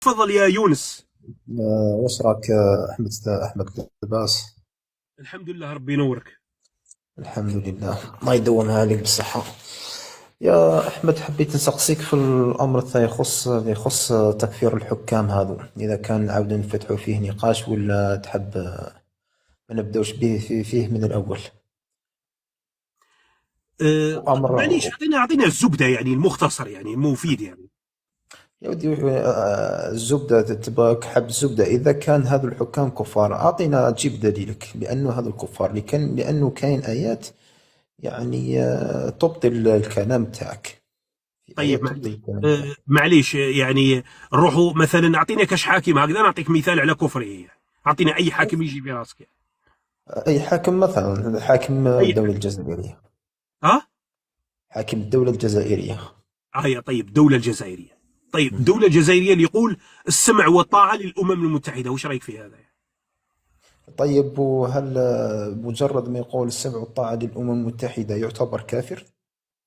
تفضل يا يونس. واش راك احمد لباس؟ الحمد لله، ربي ينورك. الحمد لله، الله يدومها عليك بالصحة. يا احمد، حبيت نسقسيك في الامر تاع يخص تكفير الحكام هذو، اذا كان نعاودو نفتحوا فيه نقاش ولا تحب ما نبداوش به فيه من الاول. وامر معليش، اعطينا الزبده، يعني المختصر، يعني المفيد يعني. يا ودي، الزبدة تبغاك حب الزبدة. إذا كان هذو الحكام كفار أعطينا، جيب دليلك بأنه هذو الكفار، لأنه كاين آيات يعني تبطل الكلام تاعك. في طيب آيات تبطل معليش، الكلام تاعك. معليش، يعني نروحوا مثلا، اعطينا كاش حاكم هكذا، نعطيك مثال على كفره يعني. اعطينا اي حاكم يجي في راسك يعني. أي حاكم، مثلا حاكم اي الدولة حاكم. الجزائرية. ها. حاكم الدولة الجزائرية. هيا طيب، الدوله الجزائريه. طيب الدوله الجزائريه اللي يقول السمع والطاعه للامم المتحده، وش رايك في هذا يعني؟ طيب، وهل مجرد ما يقول السمع والطاعة للأمم المتحدة يعتبر كافر؟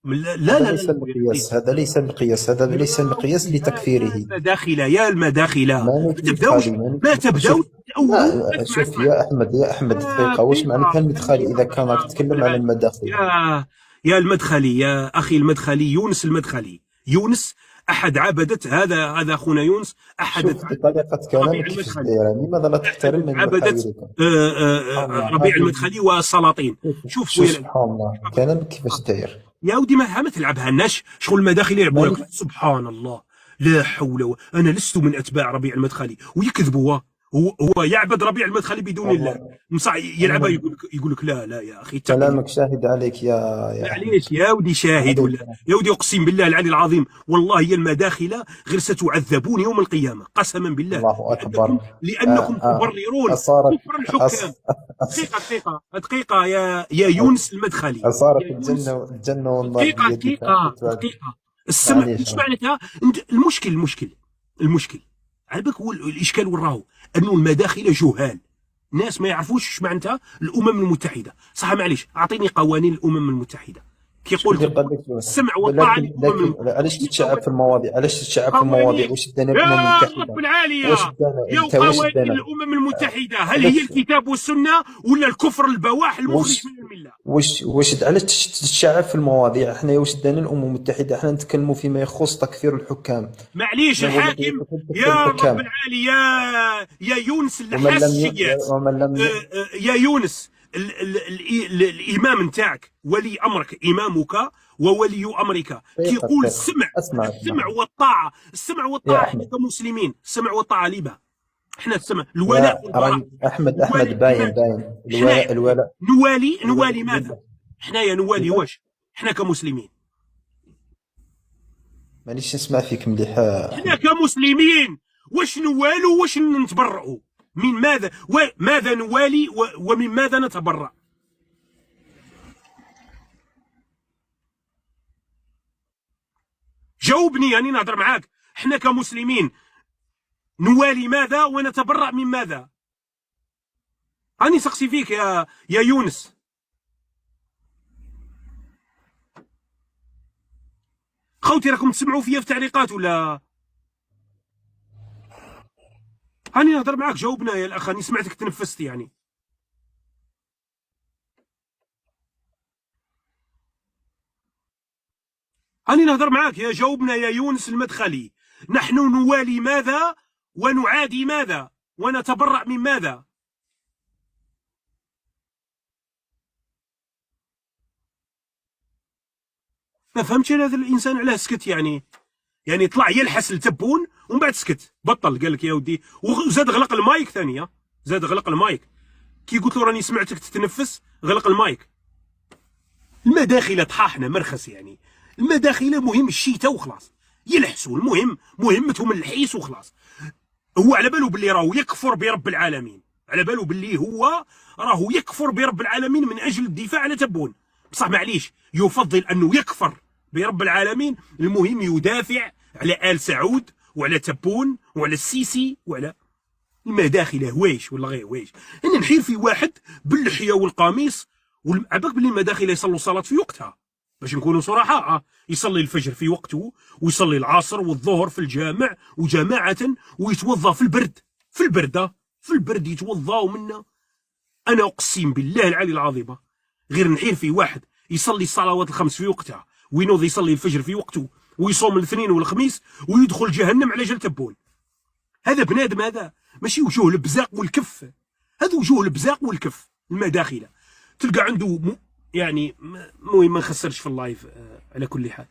لا لا هذا لا ليس لا يا اخي. المقياس، هذا يا ليس المقياس يا لتكفيره. المداخلة، يا المداخلة، ماني ما تبداوش، مدخلي ماني ما تبداوش شوف. تأولوا. لا اسمع شوف اسمع. يا أحمد دقيقة، وش معناتها المدخلي إذا كان راك رب تتكلم على العالمين. المداخلة؟ يا المدخلي، يا أخي المدخلي، يونس المدخلي، يونس أحد عبدة، هذا أخونا يونس، أحد شوف عبدة بطريقة ربيع كلامك كيفاش المدخلي. دايرة، لماذا لا أحد تحترمني عبدة وأحاورك؟ ربيع هذه. المدخلي والسلاطين. شوف شوف خويا العزيز، سبحان الله كلامك كيفاش داير. يا ودي ما تلعبها لناش شغل المداخل يلعبوا ماني. لك، سبحان الله. لا حول انا لست من اتباع ربيع المدخلي، ويكذبوا. هو يعبد ربيع المدخلي بدون الله. والله يلعبها، أنا يقول لك لا يا اخي، اتق الله. كلامك شاهد عليك يا أحمد. معليش يا ودي، شاهد عليك. ولا؟ يا ودي اقسم بالله العلي العظيم، والله هي المداخله غير ستعذبون يوم القيامه، قسما بالله. الله لانكم أكبر. لانكم تبررون أصارت كفر الحكام. دقيقه يا يونس المدخلي. يا أصارت يونس، الجنة والنار دقيقة بيدك. دقيقة دقيقة. السمع، معليش. ايش معناتها؟ المشكل على بالك، هو الاشكال وين راهو؟ انه المداخله جهال، ناس ما يعرفوش ايش معناتها الامم المتحده، صح؟ معليش، اعطيني قوانين الامم المتحده. كي يقول شوف اللي لك قال لك. السمع والطاعه لكن للامم المتحده، علاش اعطيني تتشعب في المواضيع، قوانين. واش دانا الامم يا رب المتحده؟ واش العاليه، دانا يا انت، واش قوانين دانا؟ الامم المتحده، هل علاش هي الكتاب والسنه ولا الكفر البواح المخرج واش من المله؟ علاش تتشعب في المواضيع؟ احنا واش دانا الامم المتحده؟ احنا نتكلموا فيما يخص تكفير الحكام. معليش احنا نقولوا الحاكم. تكفير يا رب الحكام. العالي، يا يونس ومن اللحاس لم الشيات. ومن لم يا يونس، الامام نتاعك، ولي امرك، امامك وولي امرك، كيقول دقيقه السمع، اسمع. السمع والطاعه، يا احنا احمد. كمسلمين السمع والطاعه لما احنا السمع، الولاء يا والبراء. راي احمد نوالي باين لماذا؟ باين حنايا الولاء. نوالي ماذا؟ لله. حنايا نوالي لله. واش؟ احنا كمسلمين، مانيش نسمع فيك مليح احنا احمد. كمسلمين واش نوالوا، واش نتبرعوا؟ من ماذا؟ وماذا نوالي ومن ماذا نتبرع؟ جاوبني، يعني نهضر معاك. احنا كمسلمين نوالي ماذا ونتبرع من ماذا؟ هاني سقسي فيك يا يونس. خوتي راكم تسمعوا فيا في التعليقات ولا؟ هاني نهضر معاك، جاوبنا يا الاخ، هاني سمعتك تنفست يعني. هاني نهضر معاك، يا جاوبنا يا يونس المدخلي. نحن نوالي ماذا ونعادي ماذا ونتبرع من ماذا؟ ما فهمتش انا هذا الانسان علاه سكت يعني طلع يلحس التبون ومن بعد سكت، بطل، قال لك يا ودي، وزاد غلق المايك ثانيه، زاد غلق المايك. كي قلت له راني سمعتك تتنفس، غلق المايك. المداخله طحاحنا مرخص يعني. المداخله مهم الشيته وخلاص، يلحسوا، المهم مهمتهم الحيس وخلاص. هو على باله باللي راهو يكفر برب العالمين، على باله باللي هو راهو يكفر برب العالمين من اجل الدفاع على تبون. بصح معليش، يفضل انه يكفر برب العالمين، المهم يدافع على ال سعود وعلى تبون وعلى السيسي وعلى المداخله. هوايش ولا غير هوايش؟ انا نحير في واحد باللحيه والقميص، عباك باللي المداخله يصلوا الصلاه في وقتها. باش نكونوا صراحة. يصلي الفجر في وقته، ويصلي العصر والظهر في الجامع وجماعة، ويتوضا في البرد، في البرد، في البرد يتوضا. ومنا أنا أقسم بالله العلي العظيم غير نحير في واحد يصلي الصلوات الخمس في وقتها، وينوض يصلي الفجر في وقته، ويصوم الاثنين والخميس، ويدخل جهنم على جل تبون. هذا بنادم، هذا ماشي وجوه البزاق والكف، هذا وجوه البزاق والكف المداخله. تلقى عنده يعني المهم ما نخسرش في اللايف على كل حال.